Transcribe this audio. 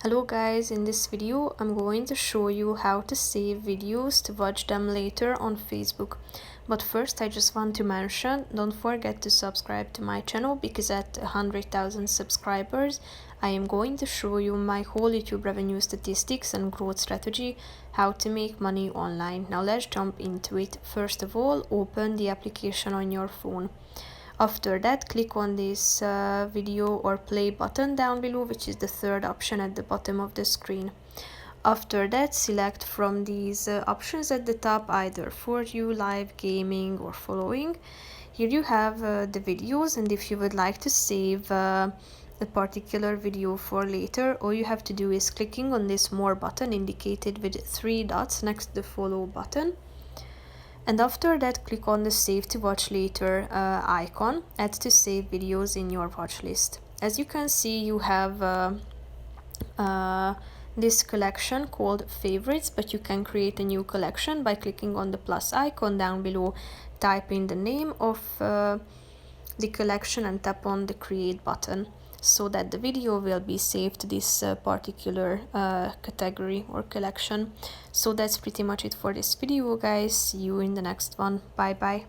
Hello guys, in this video I'm going to show you how to save videos to watch them later on Facebook. But first I just want to mention, don't forget to subscribe to my channel because at 100,000 subscribers I am going to show you my whole YouTube revenue statistics and growth strategy, how to make money online. Now let's jump into it. First of all, open the application on your phone. After that, click on this video or play button down below, which is the third option at the bottom of the screen. After that, select from these options at the top, either For You, Live, Gaming or Following. Here you have the videos, and if you would like to save a particular video for later, all you have to do is clicking on this More button indicated with 3 dots next to the Follow button. And after that, click on the Save to Watch Later icon, add to save videos in your watch list. As you can see, you have this collection called Favorites, but you can create a new collection by clicking on the plus icon down below, type in the name of the collection and tap on the Create button, so that the video will be saved to this particular category or collection. So that's pretty much it for this video, guys. See you in the next one. Bye bye.